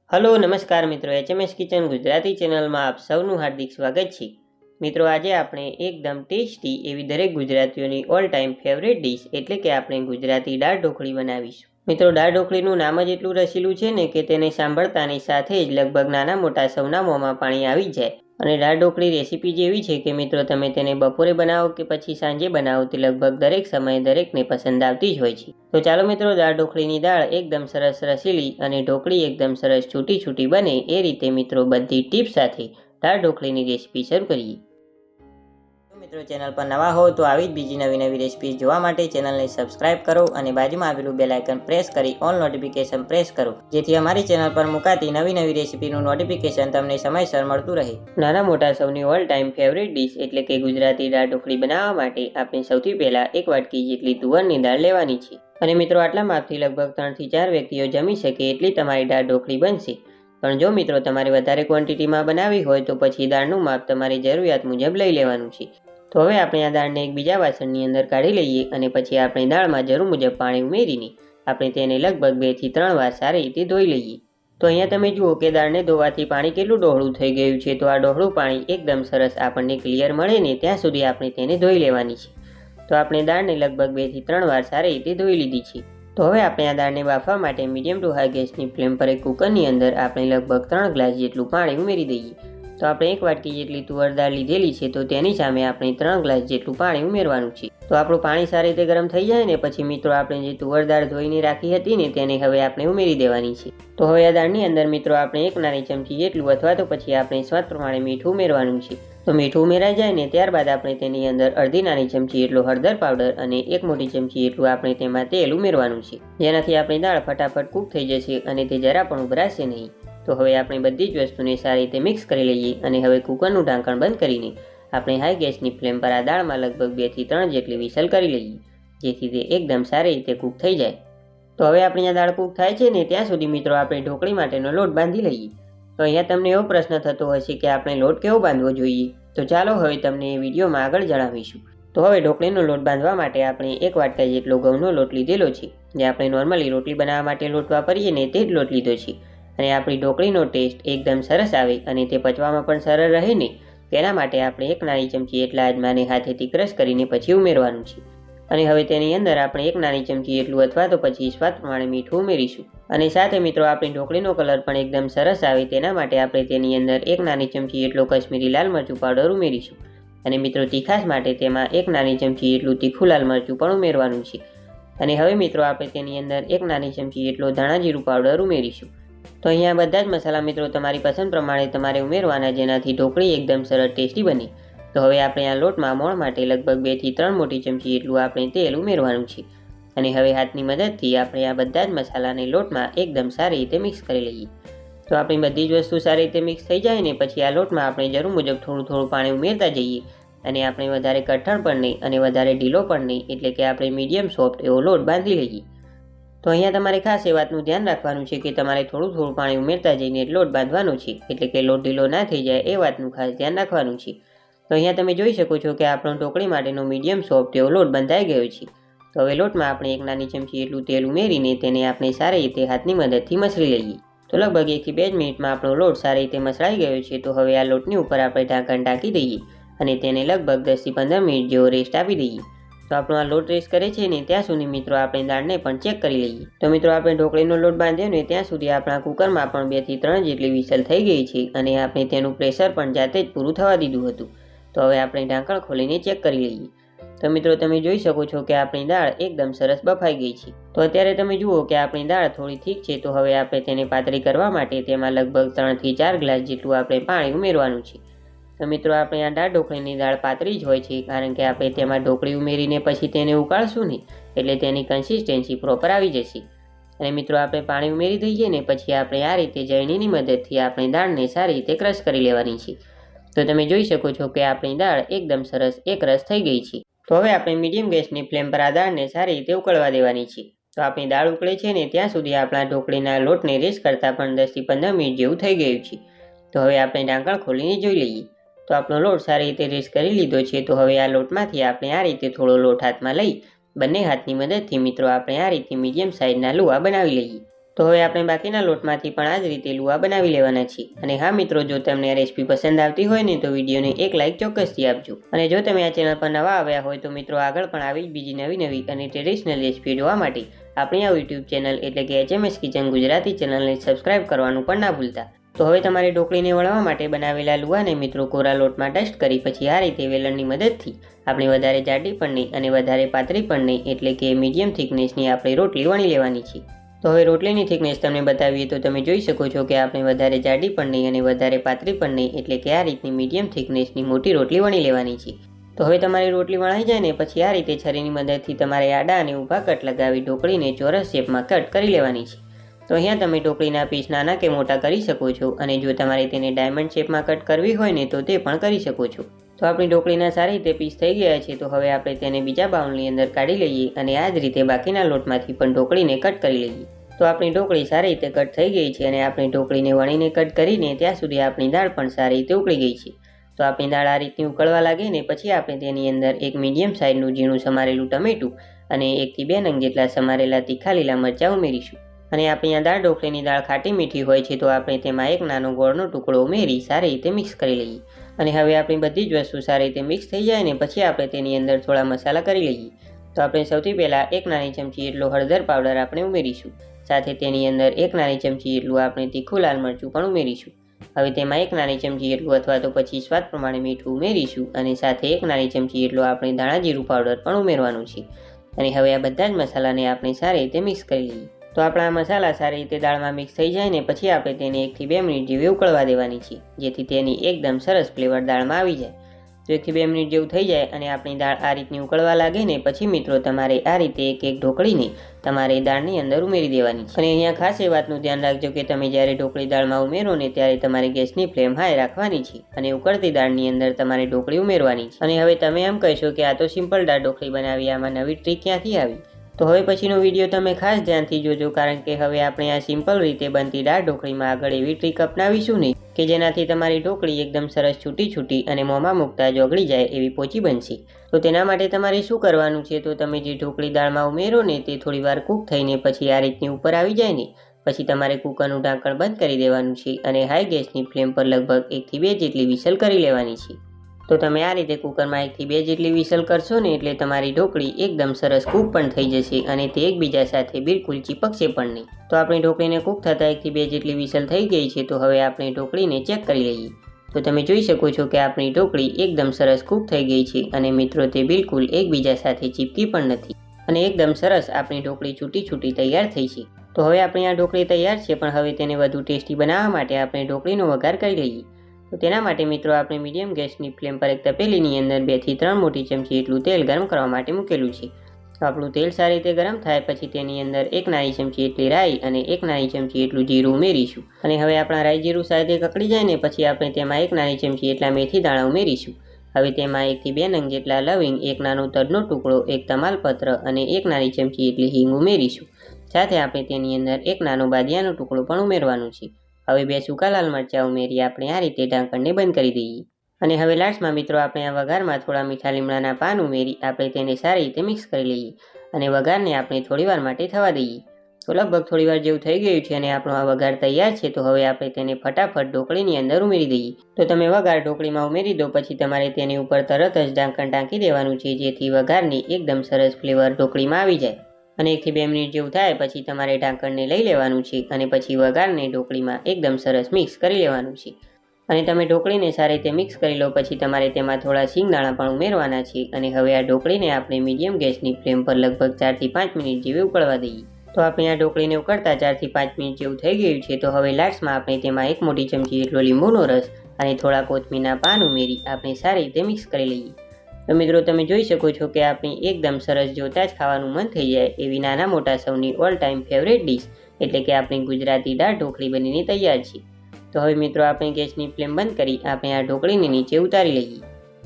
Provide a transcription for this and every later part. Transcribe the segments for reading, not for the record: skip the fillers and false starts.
Hello નમસ્કાર મિત્રો, HMS kitchen Gujarati ચેનલમાં આપ સૌનું હાર્દિક સ્વાગત છે। મિત્રો આજે આપણે એકદમ ટેસ્ટી એવી દરેક ગુજરાતીઓની ઓલ ટાઈમ ફેવરેટ ડિશ એટલે કે આપણે ગુજરાતી દાળ ઢોકળી બનાવીશું। મિત્રો દાળ ઢોકળીનું નામ જ એટલું રસીલું છે ને કે તેને સાંભળતાની સાથે જ લગભગ નાના મોટા સૌના મોંમાં પાણી આવી જાય। અને દાળ ઢોકળી રેસીપી જેવી છે કે મિત્રો તમે તેને બપોરે બનાવો કે પછી સાંજે બનાવો તે લગભગ દરેક સમયે દરેકને પસંદ આવતી જ હોય છે। તો ચાલો મિત્રો દાળ ઢોકળીની દાળ એકદમ સરસ રસીલી અને ઢોકળી એકદમ સરસ છૂટી છૂટી બને એ રીતે મિત્રો બધી ટિપ્સ સાથે દાળ ઢોકળીની રેસીપી શરૂ કરીએ। મિત્રો ચેનલ પર નવા હો તો આવી જ બીજી નવી નવી રેસીપી જોવા માટે ચેનલને સબસ્ક્રાઇબ કરો અને બાજુમાં આવેલું બેલ આઇકન પ્રેસ કરી ઓલ નોટિફિકેશન પ્રેસ કરો જેથી અમારી ચેનલ પર મુકાતી નવી નવી રેસીપીનું નોટિફિકેશન તમને સમયસર મળતું રહે। નાના મોટા સૌની ઓલ ટાઈમ ફેવરેટ ડિશ એટલે કે ગુજરાતી દાળ ઢોકળી બનાવવા માટે આપણે સૌથી પહેલા એક વાટકી જેટલી તુવરની દાળ લેવાની છે। અને મિત્રો આટલા માપથી લગભગ 3 થી 4 વ્યક્તિઓ જમી શકે એટલી તમારી દાળ ઢોકળી બનશે। પણ જો મિત્રો તમારે વધારે ક્વોન્ટિટીમાં બનાવવી હોય તો પછી દાળનું માપ તમારી જરૂરિયાત મુજબ લઈ લેવાનું છે। તો હવે આપણે આ દાળને એક બીજા વાસણની અંદર કાઢી લઈએ અને પછી આપણે દાળમાં જરૂર મુજબ પાણી ઉમેરીને આપણે તેને લગભગ 2 થી 3 વાર સારી રીતે ધોઈ લઈએ। તો અહીંયા તમે જુઓ કે દાળને ધોવાથી પાણી કેટલું ડહોળું થઈ ગયું છે। તો આ ડહોળું પાણી એકદમ સરસ આપણને ક્લિયર મળે ને ત્યાં સુધી આપણે તેને ધોઈ લેવાની છે। તો આપણે દાળને લગભગ 2 થી 3 વાર સારી રીતે ધોઈ લીધી છે। તો હવે આપણે આ દાળને બાફવા માટે મીડિયમ ટુ હાઈ ગેસની ફ્લેમ પર એક કુકરની અંદર આપણે લગભગ 3 ગ્લાસ જેટલું પાણી ઉમેરી દઈએ। તો આપણે એક વાટકી જેટલી તુવર દાળ લીધેલી છે તો તેની સામે આપણે 3 ગ્લાસ જેટલું પાણી ઉમેરવાનું છે। તો આપણું પાણી સારી રીતે ગરમ થઈ જાય ને પછી મિત્રો આપણે જે તુવર દાળ ધોઈને રાખી હતી ને તેને હવે આપણે ઉમેરી દેવાની છે। તો હવે આ દાળની અંદર મિત્રો આપણે 1 નાની ચમચી જેટલું અથવા તો પછી આપણે સ્વાદ પ્રમાણે મીઠું ઉમેરવાનું છે। તો મીઠું ઉમેરાઈ જાય ને ત્યારબાદ આપણે તેની અંદર અડધી નાની ચમચી જેટલો હળદર પાવડર અને 1 મોટી ચમચી જેટલું આપણે તેમાં તેલ ઉમેરવાનું છે જેનાથી આપણી દાળ ફટાફટ કૂક થઈ જશે અને તે જરા પણ ઉભરાશે નહીં। તો હવે આપણે બધી જ વસ્તુને સારી રીતે મિક્સ કરી લઈએ અને હવે કુકરનું ઢાંકણ બંધ કરીને આપણે હાઈ ગેસની ફ્લેમ પર આ દાળમાં લગભગ 2 થી 3 જેટલી વિસલ કરી લઈએ જેથી તે એકદમ સારી રીતે કૂક થઈ જાય। તો હવે આપણી આ દાળ કૂક થાય છે ને ત્યાં સુધી મિત્રો આપણે ઢોકળી માટેનો લોટ બાંધી લઈએ। તો અહીંયા તમને એવો પ્રશ્ન થતો હશે કે આપણે લોટ કેવો બાંધવો જોઈએ, તો ચાલો હવે તમને એ વિડીયોમાં આગળ જણાવીશું। તો હવે ઢોકળીનો લોટ બાંધવા માટે આપણે 1 વાટકા જેટલો ઘઉંનો લોટ લીધેલો છે જે આપણે નોર્મલી રોટલી બનાવવા માટે લોટ વાપરીએ ને તે જ લોટ લીધો છે। અને આપણી ઢોકળીનો ટેસ્ટ એકદમ સરસ આવે અને તે પચવામાં પણ સરળ રહે ને તેના માટે આપણે 1 નાની ચમચી એટલા અજમાને હાથેથી ક્રશ કરીને પછી ઉમેરવાનું છે। અને હવે તેની અંદર આપણે 1 નાની ચમચી એટલું અથવા તો પછી સ્વાદ પ્રમાણે મીઠું ઉમેરીશું। અને સાથે મિત્રો આપણી ઢોકળીનો કલર પણ એકદમ સરસ આવે તેના માટે આપણે તેની અંદર 1 નાની ચમચી એટલો કશ્મીરી લાલ મરચું પાવડર ઉમેરીશું। અને મિત્રો તીખાશ માટે તેમાં 1 નાની ચમચી એટલું તીખું લાલ મરચું પણ ઉમેરવાનું છે। અને હવે મિત્રો આપણે તેની અંદર 1 નાની ચમચી એટલો ધાણા જીરું પાવડર ઉમેરીશું। તો અહીંયા બધા જ મસાલા મિત્રો તમારી પસંદ પ્રમાણે તમારે ઉમેરવાના જેનાથી ઢોકળી એકદમ સરસ ટેસ્ટી બને। તો હવે આપણે આ લોટમાં મોણ માટે લગભગ 2 થી 3 મોટી ચમચી એટલું આપણે તેલ ઉમેરવાનું છે અને હવે હાથની મદદથી આપણે આ બધા જ મસાલાને લોટમાં એકદમ સારી રીતે મિક્સ કરી લઈએ। તો આપણી બધી જ વસ્તુ સારી રીતે મિક્સ થઈ જાય ને પછી આ લોટમાં આપણે જરૂર મુજબ થોડું થોડું પાણી ઉમેરતા જઈએ અને આપણે વધારે કઠણ પણ નહીં અને વધારે ઢીલો પણ નહીં એટલે કે આપણે મીડિયમ સોફ્ટ એવો લોટ બાંધી લઈએ। તો અહીંયા તમારે ખાસ એ વાતનું ધ્યાન રાખવાનું છે કે તમારે થોડું થોડું પાણી ઉમેરતા જઈને લોટ બાંધવાનો છે એટલે કે લોટ ઢીલો ના થઈ જાય એ વાતનું ખાસ ધ્યાન રાખવાનું છે। તો અહીંયા તમે જોઈ શકો છો કે આપણો ઢોકળી માટેનો મીડિયમ સોફ્ટ એવો લોટ બંધાઈ ગયો છે। તો હવે લોટમાં આપણે 1 નાની ચમચી એટલું તેલ ઉમેરીને તેને આપણે સારી રીતે હાથની મદદથી મસળી લઈએ। તો લગભગ 1 થી 2 મિનિટમાં આપણો લોટ સારી રીતે મસળાઈ ગયો છે। તો હવે આ લોટની ઉપર આપણે ઢાંકણ ઢાંકી દઈએ અને તેને લગભગ 10 થી 15 મિનિટ જેવો રેસ્ટ આપી દઈએ। તો આપણો આ લોટ રેસ્ટ કરે છે ને ત્યાં સુધી મિત્રો આપણે દાળને પણ ચેક કરી લઈએ। તો મિત્રો આપણે ઢોકળીનો લોટ બાંધ્યો ને ત્યાં સુધી આપણા કુકરમાં પણ 2 થી 3 જેટલી વિસલ થઈ ગઈ છે અને આપણે તેનું પ્રેશર પણ જાતે જ પૂરું થવા દીધું હતું। તો હવે આપણે ઢાંકણ ખોલીને ચેક કરી લઈએ। તો મિત્રો તમે જોઈ શકો છો કે આપણી દાળ એકદમ સરસ બફાઈ ગઈ છે। તો અત્યારે તમે જુઓ કે આપણી દાળ થોડી ઠીક છે। તો હવે આપણે તેને પાતળી કરવા માટે તેમાં લગભગ 3 થી 4 ગ્લાસ જેટલું આપણે પાણી ઉમેરવાનું છે। તો મિત્રો આપણે આ દાળ ઢોકળીની દાળ પાતળી જ હોય છે કારણ કે આપણે તેમાં ઢોકળી ઉમેરીને પછી તેને ઉકાળશું ને એટલે તેની કન્સિસ્ટન્સી પ્રોપર આવી જશે। અને મિત્રો આપણે પાણી ઉમેરી દઈએ ને પછી આપણે આ રીતે જળણીની મદદથી આપણી દાળને સારી રીતે ક્રશ કરી લેવાની છે। તો તમે જોઈ શકો છો કે આપણી દાળ એકદમ સરસ એકરસ થઈ ગઈ છે। તો હવે આપણે મીડિયમ ગેસની ફ્લેમ પર આ દાળને સારી રીતે ઉકળવા દેવાની છે। તો આપણી દાળ ઉકળે છે ને ત્યાં સુધી આપણા ઢોકળીના લોટને રેસ્ટ કરતાં પણ 10 થી 15 મિનિટ જેવું થઈ ગયું છે। તો હવે આપણે ઢાંકણ ખોલીને જોઈ લઈએ। તો આપણો લોટ સારી રીતે રેસ્ટ કરી લીધો છે। તો હવે આ લોટમાંથી આપણે આ રીતે થોડો લોટ હાથમાં લઈ બંને હાથની મદદથી મિત્રો આપણે આ રીતે મીડિયમ સાઇઝના લુવા બનાવી લઈએ। તો હવે આપણે બાકીના લોટમાંથી પણ આ જ રીતે લુવા બનાવી લેવાના છીએ. અને હા મિત્રો, જો તમને આ રેસીપી પસંદ આવતી હોય ને તો વિડીયોને એક લાઇક ચોક્કસથી આપજો. અને જો તમે આ ચેનલ પર નવા આવ્યા હોય તો મિત્રો આગળ પણ આવી જ બીજી નવી અને ટ્રેડિશનલ રેસીપી જોવા માટે આપણી આ યુટ્યુબ ચેનલ એટલે કે HMS કિચન ગુજરાતી ચેનલને સબસ્ક્રાઇબ કરવાનું પણ ના ભૂલતા. તો હવે તમારે ઢોકળીને વળવા માટે બનાવેલા લુવાને મિત્રો કોરા લોટમાં ડસ્ટ કરી પછી આ રીતે વેલણની મદદથી આપણે વધારે જાડી પણ નહીં અને વધારે પાતળી પણ નહીં એટલે કે મીડિયમ થિકનેસની આપણે રોટલી વણી લેવાની છે. તો હવે રોટલીની થિકનેસ તમને બતાવીએ તો તમે જોઈ શકો છો કે આપણે વધારે જાડી પણ નહીં અને વધારે પાતળી પણ નહીં એટલે કે આ રીતની મીડિયમ થિકનેસની મોટી રોટલી વણી લેવાની છે. તો હવે તમારી રોટલી વણાઈ જાય ને પછી આ રીતે છરીની મદદથી તમારે આડા અને ઊભા કટ લગાવી ઢોકળીને ચોરસ શેપમાં કટ કરી લેવાની છે. તો અહીંયા તમે ઢોકળીના પીસ નાના કે મોટા કરી શકો છો અને જો તમારે તેને ડાયમંડ શેપમાં કટ કરવી હોય ને તો તે પણ કરી શકો છો. તો આપણી ઢોકળીના સારી રીતે પીસ થઈ ગયા છે. તો હવે આપણે તેને બીજા બાઉલની અંદર કાઢી લઈએ અને આ જ રીતે બાકીના લોટમાંથી પણ ઢોકળીને કટ કરી લઈએ. તો આપણી ઢોકળી સારી રીતે કટ થઈ ગઈ છે અને આપણી ઢોકળીને વણીને કટ કરીને ત્યાં સુધી આપણી દાળ પણ સારી રીતે ઉકળી ગઈ છે. તો આપણી દાળ આ રીતની ઉકળવા લાગે ને પછી આપણે તેની અંદર એક મીડિયમ સાઇઝનું ઝીણું સમારેલું ટમેટું અને 1 થી 2 નંગ જેટલા સમારેલા તીખા લીલા મરચાં ઉમેરીશું. અને આપણી આ દાળ ઢોકળીની દાળ ખાટી મીઠી હોય છે તો આપણે તેમાં એક નાનો ગોળનો ટુકડો ઉમેરી સારી રીતે મિક્સ કરી લઈએ. અને હવે આપણી બધી જ વસ્તુ સારી રીતે મિક્સ થઈ જાય ને પછી આપણે તેની અંદર થોડા મસાલા કરી લઈએ. તો આપણે સૌથી પહેલાં 1 નાની ચમચી એટલો હળદર પાવડર આપણે ઉમેરીશું. સાથે તેની અંદર 1 નાની ચમચી એટલું આપણે તીખું લાલ મરચું પણ ઉમેરીશું. હવે તેમાં 1 નાની ચમચી એટલું અથવા તો પછી સ્વાદ પ્રમાણે મીઠું ઉમેરીશું અને સાથે 1 નાની ચમચી એટલો આપણે ધાણા જીરું પાવડર પણ ઉમેરવાનું છે. અને હવે આ બધા જ મસાલાને આપણે સારી રીતે મિક્સ કરી લઈએ. તો આપણા મસાલા સારી રીતે દાળમાં મિક્સ થઈ જાય ને પછી આપણે તેને 1 થી 2 મિનિટ જેવી ઉકળવા દેવાની છે જેથી તેની એકદમ સરસ ફ્લેવર દાળમાં આવી જાય. તો 1 થી 2 મિનિટ જેવું થઈ જાય અને આપણી દાળ આ રીતની ઉકળવા લાગે ને પછી મિત્રો તમારે આ રીતે એક ઢોકળીને તમારે દાળની અંદર ઉમેરી દેવાની છે. અને અહીંયા ખાસ એ વાતનું ધ્યાન રાખજો કે તમે જ્યારે ઢોકળી દાળમાં ઉમેરો ને ત્યારે તમારે ગેસની ફ્લેમ હાઈ રાખવાની છે અને ઉકળતી દાળની અંદર તમારે ઢોકળી ઉમેરવાની છે. અને હવે તમે એમ કહેશો કે આ તો સિમ્પલ દાળ ઢોકળી બનાવી, આમાં નવી ટ્રીક ક્યાંથી આવી? તો હવે પછીનો વિડીયો તમે ખાસ ધ્યાનથી જોજો કારણ કે હવે આપણે આ સિમ્પલ રીતે બનતી દાળ ઢોકળીમાં આગળ એવી ટ્રીક અપનાવીશું નહીં કે જેનાથી તમારી ઢોકળી એકદમ સરસ છૂટી અને મોંમાં મૂકતા જ ઓગળી જાય એવી પોચી બનશે. તો તેના માટે તમારે શું કરવાનું છે, તો તમે જે ઢોકળી દાળમાં ઉમેરો ને તે થોડીવાર કૂક થઈને પછી આ રીતની ઉપર આવી જાય ને પછી તમારે કુકરનું ઢાંકણ બંધ કરી દેવાનું છે અને હાઈ ગેસની ફ્લેમ પર લગભગ 1 થી 2 જેટલી વિસલ કરી લેવાની છે. તો તમે આ રીતે કુકરમાં 1 થી 2 જેટલી વિસલ કરશો ને એટલે તમારી ઢોકળી એકદમ સરસ કૂક પણ થઈ જશે અને તે એકબીજા સાથે બિલકુલ ચીપકશે પણ નહીં. તો આપણી ઢોકળીને કૂક થતાં 1 થી 2 જેટલી વિસલ થઈ ગઈ છે. તો હવે આપણે ઢોકળીને ચેક કરી લઈએ. તો તમે જોઈ શકો છો કે આપણી ઢોકળી એકદમ સરસ કૂક થઈ ગઈ છે અને મિત્રો તે બિલકુલ એકબીજા સાથે ચીપકી પણ નથી અને એકદમ સરસ આપણી ઢોકળી છૂટી તૈયાર થઈ છે. તો હવે આપણી આ ઢોકળી તૈયાર છે પણ હવે તેને વધુ ટેસ્ટી બનાવવા માટે આપણે ઢોકળીનો વઘાર કરી લઈએ. તો તેના માટે મિત્રો આપણે મીડિયમ ગેસની ફ્લેમ પર એક તપેલીની અંદર 2 થી 3 મોટી ચમચી એટલું તેલ ગરમ કરવા માટે મૂકેલું છે. તો આપણું તેલ સારી રીતે ગરમ થાય પછી તેની અંદર 1 નાની ચમચી એટલી રાઈ અને 1 નાની ચમચી એટલું જીરું ઉમેરીશું. અને હવે આપણા રાઈ જીરું સારી રીતે કકડી જાય ને પછી આપણે તેમાં 1 નાની ચમચી એટલા મેથી દાણા ઉમેરીશું. હવે તેમાં 1 થી 2 નંગ જેટલા લવિંગ, 1 નાનો તજનો ટુકડો, 1 તમાલપત્ર અને 1 નાની ચમચી એટલી હિંગ ઉમેરીશું. સાથે આપણે તેની અંદર 1 નાનો બાદિયાનો ટુકડો પણ ઉમેરવાનું છે. હવે 2 સૂકા લાલ મરચાં ઉમેરી આપણે આ રીતે ઢાંકણને બંધ કરી દઈએ. અને હવે લાસ્ટમાં મિત્રો આપણે આ વઘારમાં થોડા મીઠા લીમડાના પાન ઉમેરી આપણે તેને સારી રીતે મિક્સ કરી લઈએ અને વઘારને આપણે થોડીવાર માટે થવા દઈએ. તો લગભગ થોડીવાર જેવું થઈ ગયું છે અને આપણો આ વઘાર તૈયાર છે. તો હવે આપણે તેને ફટાફટ ઢોકળીની અંદર ઉમેરી દઈએ. તો તમે વઘાર ઢોકળીમાં ઉમેરી દો પછી તમારે તેની ઉપર તરત જ ઢાંકણ ઢાંકી દેવાનું છે જેથી વઘારની એકદમ સરસ ફ્લેવર ઢોકળીમાં આવી જાય. અને 1 થી 2 મિનિટ જેવું થાય પછી તમારે ઢાંકણને લઈ લેવાનું છે અને પછી વઘારને ઢોકળીમાં એકદમ સરસ મિક્સ કરી લેવાનું છે. અને તમે ઢોકળીને સારી રીતે મિક્સ કરી લો પછી તમારે તેમાં થોડા સિંગદાણા પણ ઉમેરવાના છે. અને હવે આ ઢોકળીને આપણે મીડિયમ ગેસની ફ્લેમ પર લગભગ 4 થી 5 મિનિટ જેવી ઉકળવા દઈએ. તો આપણે આ ઢોકળીને ઉકળતા 4 થી 5 મિનિટ જેવું થઈ ગયું છે. તો હવે લાસ્ટમાં આપણે તેમાં 1 મોટી ચમચી એટલો લીંબુનો રસ અને થોડા કોથમીરના પાન ઉમેરી આપણે સારી રીતે મિક્સ કરી લઈએ. તો મિત્રો તમે જોઈ શકો છો કે આપણી એકદમ સરસ જોતાં જ ખાવાનું મન થઈ જાય એવી નાના મોટા સૌની ઓલ ટાઈમ ફેવરેટ ડિશ એટલે કે આપણી ગુજરાતી દાળ ઢોકળી બનીને તૈયાર છે. તો હવે મિત્રો આપણે ગેસની ફ્લેમ બંધ કરી આપણે આ ઢોકળીને નીચે ઉતારી લઈએ.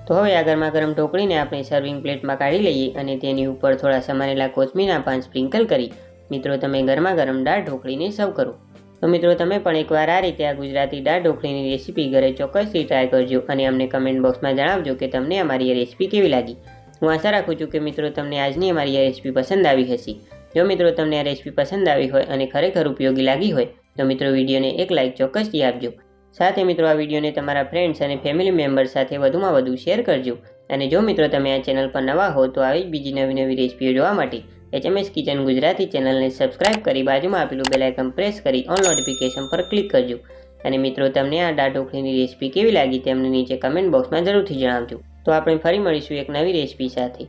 તો હવે આ ગરમા ગરમ ઢોકળીને આપણે સર્વિંગ પ્લેટમાં કાઢી લઈએ અને તેની ઉપર થોડા સમારેલા કોથમીરના પાન સ્પ્રિંકલ કરી મિત્રો તમે ગરમા ગરમ દાળ ઢોકળીને સર્વ કરો. તો મિત્રો તમે પણ એકવાર આ રીતે આ ગુજરાતી દાળ ઢોકળીની રેસીપી ઘરે ચોક્કસથી ટ્રાય કરજો અને અમને કમેન્ટ બોક્સમાં જણાવજો કે તમને અમારી આ રેસીપી કેવી લાગી. હું આશા રાખું છું કે મિત્રો તમને આજની અમારી આ રેસીપી પસંદ આવી હશે. જો મિત્રો તમને આ રેસીપી પસંદ આવી હોય અને ખરેખર ઉપયોગી લાગી હોય તો મિત્રો વિડીયોને એક લાઇક ચોક્કસથી આપજો. સાથે મિત્રો આ વિડીયોને તમારા ફ્રેન્ડ્સ અને ફેમિલી મેમ્બર્સ સાથે વધુમાં વધુ શેર કરજો. અને જો મિત્રો તમે આ ચેનલ પર નવા હો તો આવી જ બીજી નવી રેસીપીઓ જોવા માટે HMS કિચન ગુજરાતી ચેનલને સબસ્ક્રાઇબ કરી બાજુમાં આપેલું બેલ આઇકન પ્રેસ કરી ઓલ નોટિફિકેશન પર ક્લિક કરજો. અને મિત્રો તમને આ દાળ ઢોકળીની રેસીપી કેવી લાગી તે અમને નીચે કમેન્ટ બોક્સમાં જરૂરથી જણાવજો. તો આપણે ફરી મળીશું એક નવી રેસીપી સાથે.